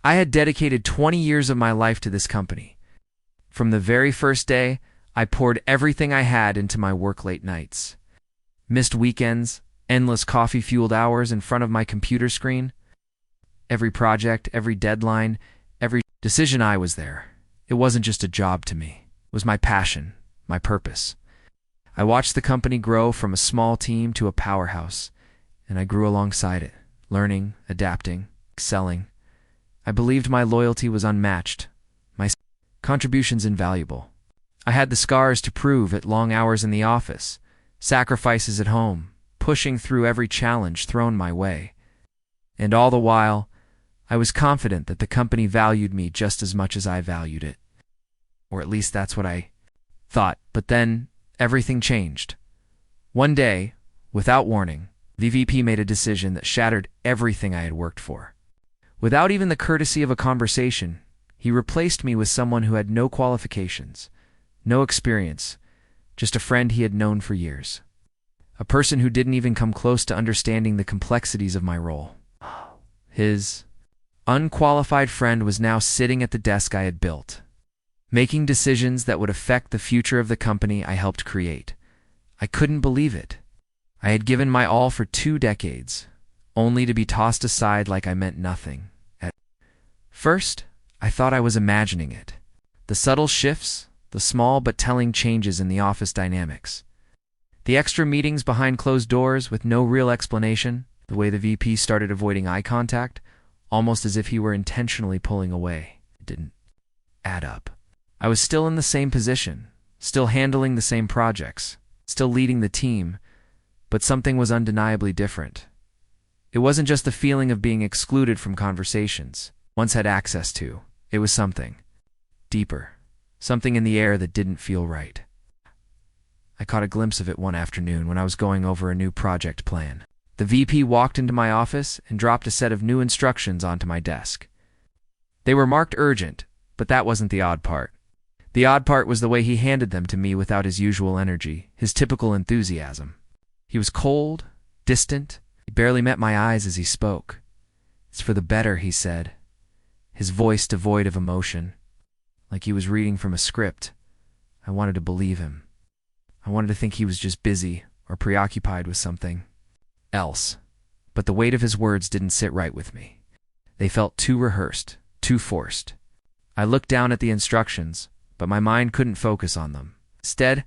I had dedicated 20 years of my life to this company. From the very first day, I poured everything I had into my work late nights. Missed weekends, endless coffee-fueled hours in front of my computer screen. Every project, every deadline, every decision, I was there. It wasn't just a job to me. It was my passion, my purpose. I watched the company grow from a small team to a powerhouse, and I grew alongside it, learning, adapting, excelling. I believed my loyalty was unmatched, my contributions invaluable. I had the scars to prove it: long hours in the office, sacrifices at home, pushing through every challenge thrown my way. And all the while, I was confident that the company valued me just as much as I valued it. Or at least that's what I thought. But then, everything changed. One day, without warning, the VP made a decision that shattered everything I had worked for. Without even the courtesy of a conversation, he replaced me with someone who had no qualifications, no experience, just a friend he had known for years. A person who didn't even come close to understanding the complexities of my role. His unqualified friend was now sitting at the desk I had built, making decisions that would affect the future of the company I helped create. I couldn't believe it. I had given my all for 2 decades, only to be tossed aside like I meant nothing. At first, I thought I was imagining it. The subtle shifts, the small but telling changes in the office dynamics. The extra meetings behind closed doors with no real explanation, the way the VP started avoiding eye contact, almost as if he were intentionally pulling away. It didn't add up. I was still in the same position, still handling the same projects, still leading the team, but something was undeniably different. It wasn't just the feeling of being excluded from conversations once had access to. It was something deeper, something in the air that didn't feel right. I caught a glimpse of it one afternoon when I was going over a new project plan. The VP walked into my office and dropped a set of new instructions onto my desk. They were marked urgent, but that wasn't the odd part. The odd part was the way he handed them to me without his usual energy, his typical enthusiasm. He was cold, distant. He barely met my eyes as he spoke. "It's for the better," he said, his voice devoid of emotion, like he was reading from a script. I wanted to believe him. I wanted to think he was just busy or preoccupied with something else. But the weight of his words didn't sit right with me. They felt too rehearsed, too forced. I looked down at the instructions, but my mind couldn't focus on them. Instead,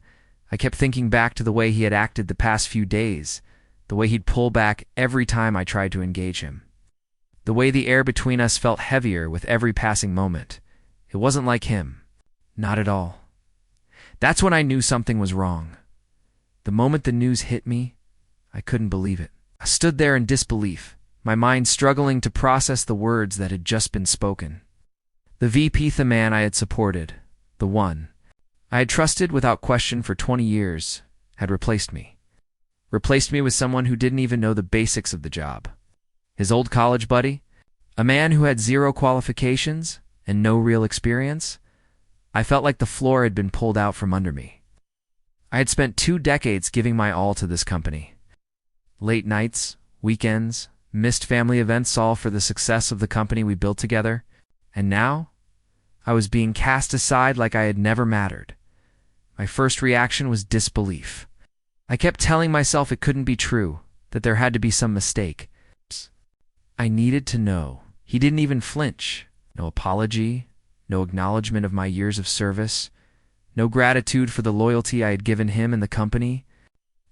I kept thinking back to the way he had acted the past few days, the way he'd pull back every time I tried to engage him. The way the air between us felt heavier with every passing moment. It wasn't like him. Not at all. That's when I knew something was wrong. The moment the news hit me, I couldn't believe it. I stood there in disbelief, my mind struggling to process the words that had just been spoken. The VP, the man I had supported, the one I had trusted without question for 20 years, had replaced me. Replaced me with someone who didn't even know the basics of the job. His old college buddy, a man who had 0 qualifications and no real experience. I felt like the floor had been pulled out from under me. I had spent 2 decades giving my all to this company. Late nights, weekends, missed family events, all for the success of the company we built together. And now, I was being cast aside like I had never mattered. My first reaction was disbelief. I kept telling myself it couldn't be true, that there had to be some mistake. I needed to know. He didn't even flinch. No apology, no acknowledgement of my years of service, no gratitude for the loyalty I had given him and the company.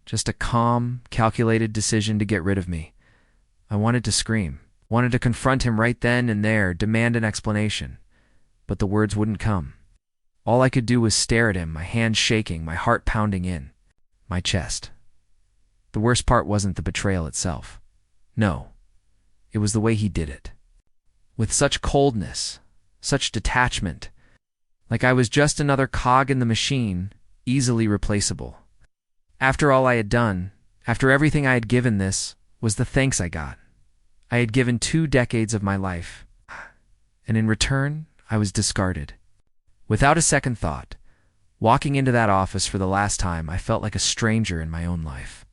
Just a calm, calculated decision to get rid of me. I wanted to scream, wanted to confront him right then and there, demand an explanation. But the words wouldn't come. All I could do was stare at him, my hands shaking, my heart pounding in my chest. The worst part wasn't the betrayal itself. No, it was the way he did it. With such coldness, such detachment, like I was just another cog in the machine, easily replaceable. After all I had done, after everything I had given, this was the thanks I got. I had given 2 decades of my life, and in return, I was discarded. Without a second thought, walking into that office for the last time, I felt like a stranger in my own life.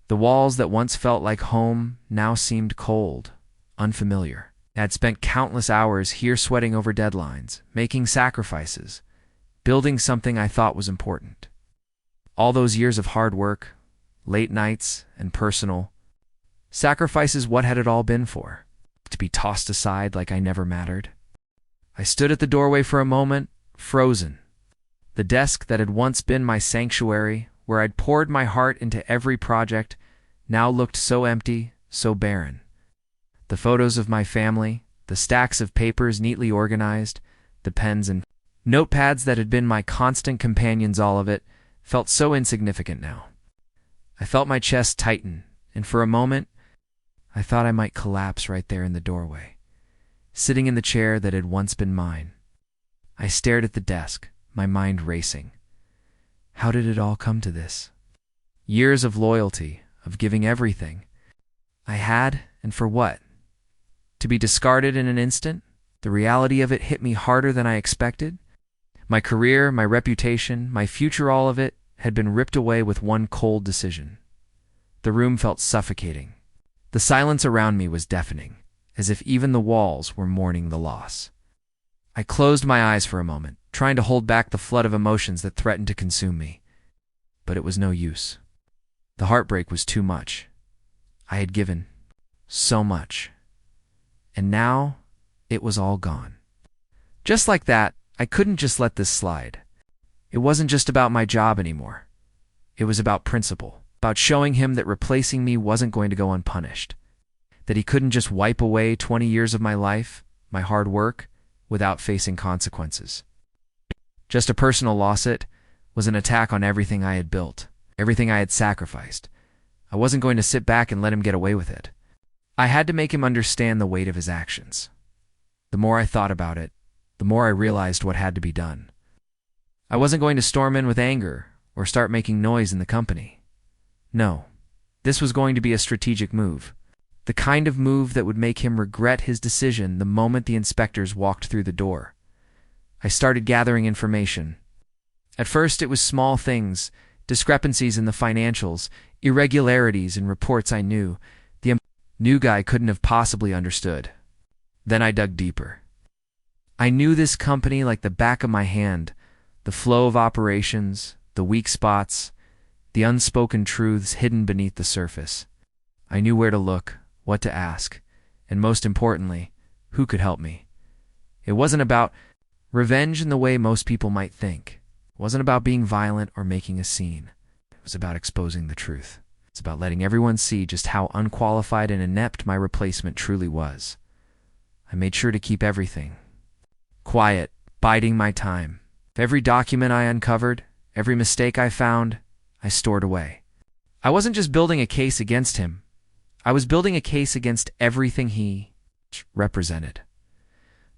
The walls that once felt like home now seemed cold, unfamiliar. I had spent countless hours here sweating over deadlines, making sacrifices, building something I thought was important. All those years of hard work, late nights, and personal sacrifices, what had it all been for? To be tossed aside like I never mattered? I stood at the doorway for a moment, frozen. The desk that had once been my sanctuary, where I'd poured my heart into every project, now looked so empty, so barren. The photos of my family, the stacks of papers neatly organized, the pens and notepads that had been my constant companions, all of it, felt so insignificant now. I felt my chest tighten, and for a moment, I thought I might collapse right there in the doorway, sitting in the chair that had once been mine. I stared at the desk, my mind racing. How did it all come to this? Years of loyalty, of giving everything I had, and for what? To be discarded in an instant? The reality of it hit me harder than I expected. My career, my reputation, my future, all of it had been ripped away with one cold decision. The room felt suffocating. The silence around me was deafening, as if even the walls were mourning the loss. I closed my eyes for a moment, trying to hold back the flood of emotions that threatened to consume me. But it was no use. The heartbreak was too much. I had given so much. And now it was all gone. Just like that, I couldn't just let this slide. It wasn't just about my job anymore. It was about principle, about showing him that replacing me wasn't going to go unpunished, that he couldn't just wipe away 20 years of my life, my hard work, without facing consequences. Just a personal loss. It was an attack on everything I had built, everything I had sacrificed. I wasn't going to sit back and let him get away with it. I had to make him understand the weight of his actions. The more I thought about it, the more I realized what had to be done. I wasn't going to storm in with anger or start making noise in the company. No, this was going to be a strategic move, the kind of move that would make him regret his decision the moment the inspectors walked through the door. I started gathering information. At first, it was small things, discrepancies in the financials, irregularities in reports I knew. The new guy couldn't have possibly understood. Then I dug deeper. I knew this company like the back of my hand, the flow of operations, the weak spots, the unspoken truths hidden beneath the surface. I knew where to look, what to ask, and most importantly, who could help me. It wasn't about revenge in the way most people might think. It wasn't about being violent or making a scene. It was about exposing the truth. It's about letting everyone see just how unqualified and inept my replacement truly was. I made sure to keep everything quiet, biding my time. Every document I uncovered, every mistake I found, I stored away. I wasn't just building a case against him. I was building a case against everything he represented.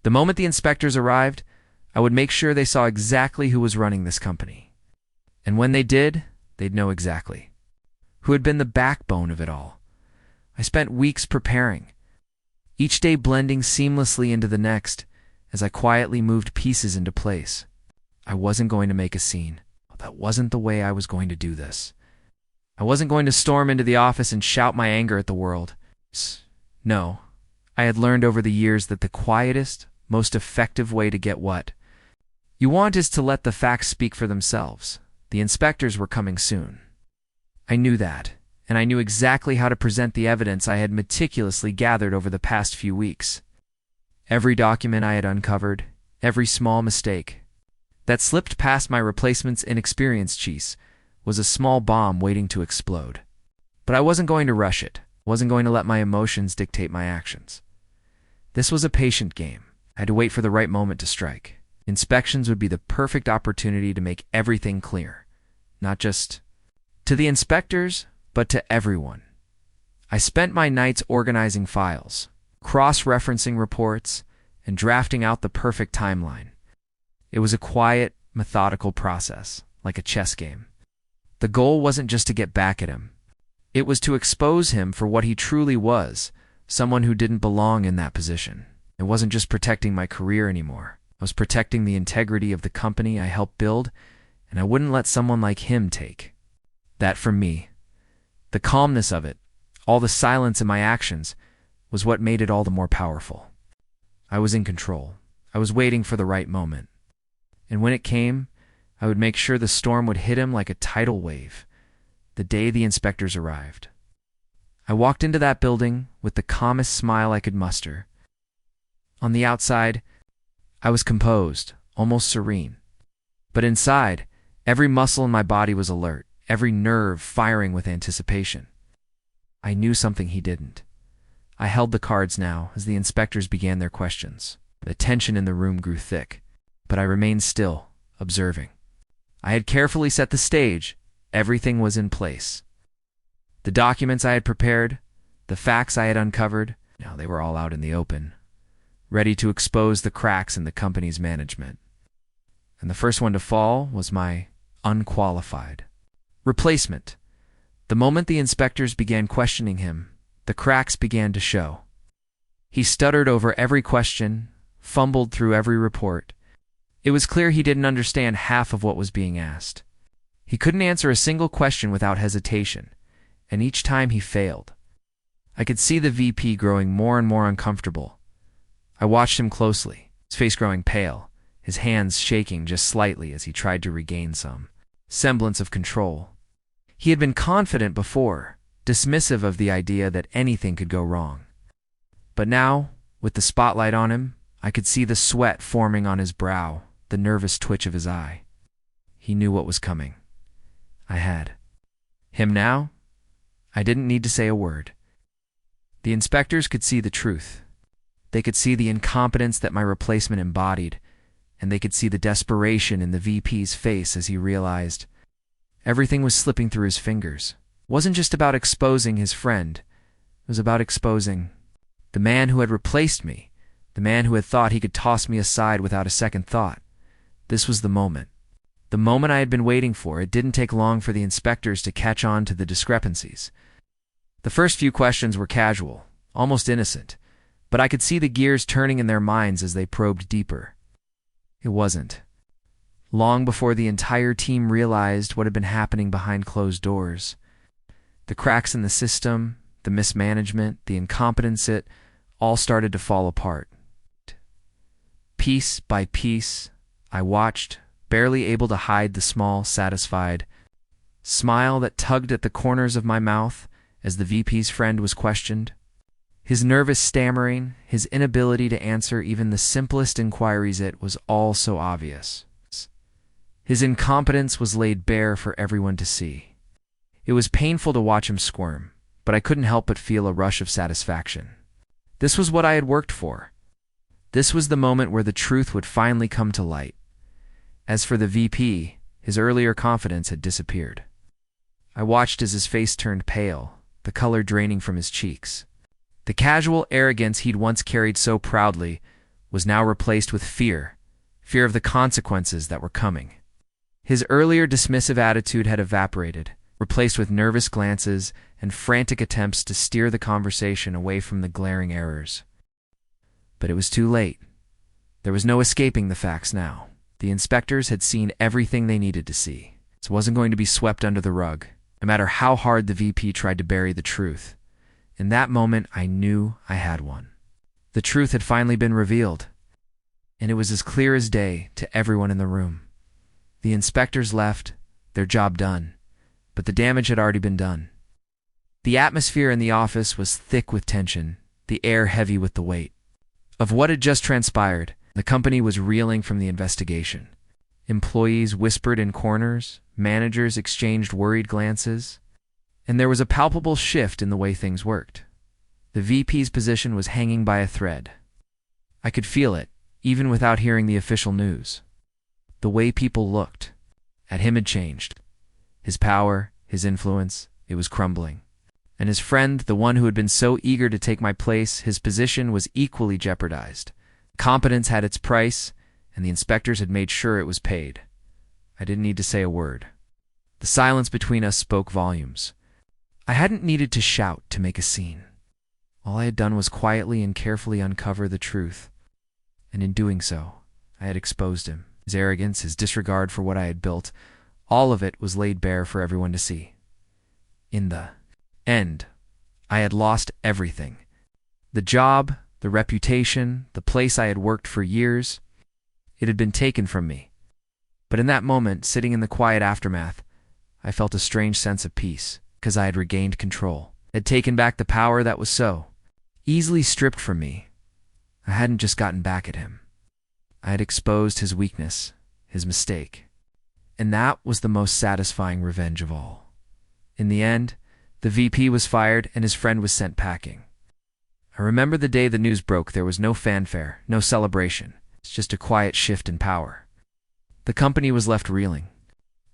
The moment the inspectors arrived, I would make sure they saw exactly who was running this company. And when they did, they'd know exactly who had been the backbone of it all. I spent weeks preparing, each day blending seamlessly into the next as I quietly moved pieces into place. I wasn't going to make a scene. That wasn't the way I was going to do this. I wasn't going to storm into the office and shout my anger at the world. No, I had learned over the years that the quietest, most effective way to get what you want is to let the facts speak for themselves. The inspectors were coming soon. I knew that, and I knew exactly how to present the evidence I had meticulously gathered over the past few weeks. Every document I had uncovered, every small mistake that slipped past my replacement's inexperienced chief was a small bomb waiting to explode. But I wasn't going to rush it. I wasn't going to let my emotions dictate my actions. This was a patient game. I had to wait for the right moment to strike. Inspections would be the perfect opportunity to make everything clear, not just to the inspectors, but to everyone. I spent my nights organizing files, cross-referencing reports, and drafting out the perfect timeline. It was a quiet, methodical process, like a chess game. The goal wasn't just to get back at him. It was to expose him for what he truly was, someone who didn't belong in that position. It wasn't just protecting my career anymore. I was protecting the integrity of the company I helped build, and I wouldn't let someone like him take that from me. The calmness of it, all the silence in my actions, was what made it all the more powerful. I was in control. I was waiting for the right moment. And when it came, I would make sure the storm would hit him like a tidal wave. The day the inspectors arrived, I walked into that building with the calmest smile I could muster. On the outside, I was composed, almost serene. But inside, every muscle in my body was alert, every nerve firing with anticipation. I knew something he didn't. I held the cards now as the inspectors began their questions. The tension in the room grew thick, but I remained still, observing. I had carefully set the stage. Everything was in place. The documents I had prepared, the facts I had uncovered, now they were all out in the open, ready to expose the cracks in the company's management. And the first one to fall was my unqualified replacement. The moment the inspectors began questioning him, the cracks began to show. He stuttered over every question, fumbled through every report. It was clear he didn't understand half of what was being asked. He couldn't answer a single question without hesitation, and each time he failed. I could see the VP growing more and more uncomfortable. I watched him closely, his face growing pale, his hands shaking just slightly as he tried to regain some semblance of control. He had been confident before, dismissive of the idea that anything could go wrong. But now, with the spotlight on him, I could see the sweat forming on his brow, the nervous twitch of his eye. He knew what was coming. I had him now. I didn't need to say a word. The inspectors could see the truth. They could see the incompetence that my replacement embodied, and they could see the desperation in the VP's face as he realized everything was slipping through his fingers. It wasn't just about exposing his friend. It was about exposing the man who had replaced me, the man who had thought he could toss me aside without a second thought. This was the moment. The moment I had been waiting for. It didn't take long for the inspectors to catch on to the discrepancies. The first few questions were casual, almost innocent, but I could see the gears turning in their minds as they probed deeper. It wasn't long before the entire team realized what had been happening behind closed doors. The cracks in the system, the mismanagement, the incompetence, it all started to fall apart. Piece by piece, I watched, barely able to hide the small, satisfied smile that tugged at the corners of my mouth as the VP's friend was questioned. His nervous stammering, his inability to answer even the simplest inquiries, it was all so obvious. His incompetence was laid bare for everyone to see. It was painful to watch him squirm, but I couldn't help but feel a rush of satisfaction. This was what I had worked for. This was the moment where the truth would finally come to light. As for the VP, his earlier confidence had disappeared. I watched as his face turned pale, the color draining from his cheeks. The casual arrogance he'd once carried so proudly was now replaced with fear of the consequences that were coming. His earlier dismissive attitude had evaporated, replaced with nervous glances and frantic attempts to steer the conversation away from the glaring errors. But it was too late. There was no escaping the facts now. The inspectors had seen everything they needed to see. It wasn't going to be swept under the rug, no matter how hard the VP tried to bury the truth. In that moment, I knew I had one. The truth had finally been revealed, and it was as clear as day to everyone in the room. The inspectors left, their job done, but the damage had already been done. The atmosphere in the office was thick with tension, the air heavy with the weight of what had just transpired. The company was reeling from the investigation. Employees whispered in corners, managers exchanged worried glances, and there was a palpable shift in the way things worked. The VP's position was hanging by a thread. I could feel it, even without hearing the official news. The way people looked at him had changed. His power, his influence, it was crumbling. And his friend, the one who had been so eager to take my place, his position was equally jeopardized. Competence had its price, and the inspectors had made sure it was paid. I didn't need to say a word. The silence between us spoke volumes. I hadn't needed to shout to make a scene. All I had done was quietly and carefully uncover the truth. And in doing so, I had exposed him. His arrogance, his disregard for what I had built, all of it was laid bare for everyone to see. In the end, I had lost everything. The job, the reputation, the place I had worked for years. It had been taken from me. But in that moment, sitting in the quiet aftermath, I felt a strange sense of peace, because I had regained control. Had taken back the power that was so easily stripped from me. I hadn't just gotten back at him. I had exposed his weakness, his mistake. And that was the most satisfying revenge of all. In the end, the VP was fired and his friend was sent packing. I remember the day the news broke. There was no fanfare, no celebration. It's just a quiet shift in power. The company was left reeling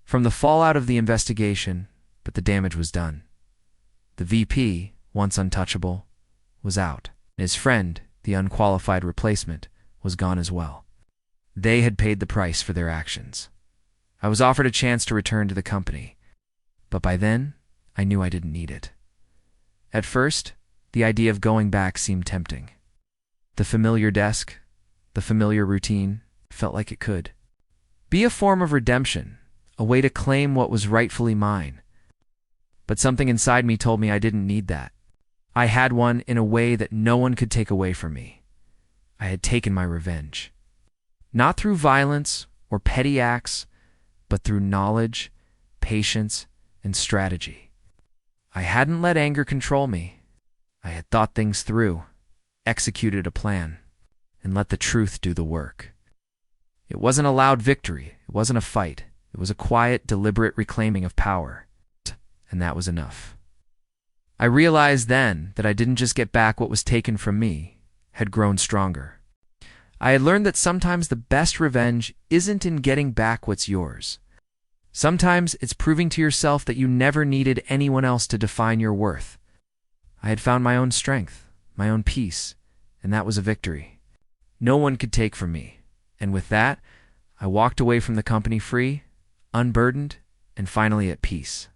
from the fallout of the investigation, but the damage was done. The VP, once untouchable, was out. His friend, the unqualified replacement, was gone as well. They had paid the price for their actions. I was offered a chance to return to the company, but by then, I knew I didn't need it. At first, the idea of going back seemed tempting. The familiar desk, the familiar routine, felt like it could be a form of redemption, a way to claim what was rightfully mine. But something inside me told me I didn't need that. I had one in a way that no one could take away from me. I had taken my revenge. Not through violence or petty acts, but through knowledge, patience, and strategy. I hadn't let anger control me. I had thought things through, executed a plan, and let the truth do the work. It wasn't a loud victory. It wasn't a fight. It was a quiet, deliberate reclaiming of power. And that was enough. I realized then that I didn't just get back what was taken from me, had grown stronger. I had learned that sometimes the best revenge isn't in getting back what's yours. Sometimes it's proving to yourself that you never needed anyone else to define your worth. I had found my own strength, my own peace, and that was a victory no one could take from me. And with that, I walked away from the company free, unburdened, and finally at peace.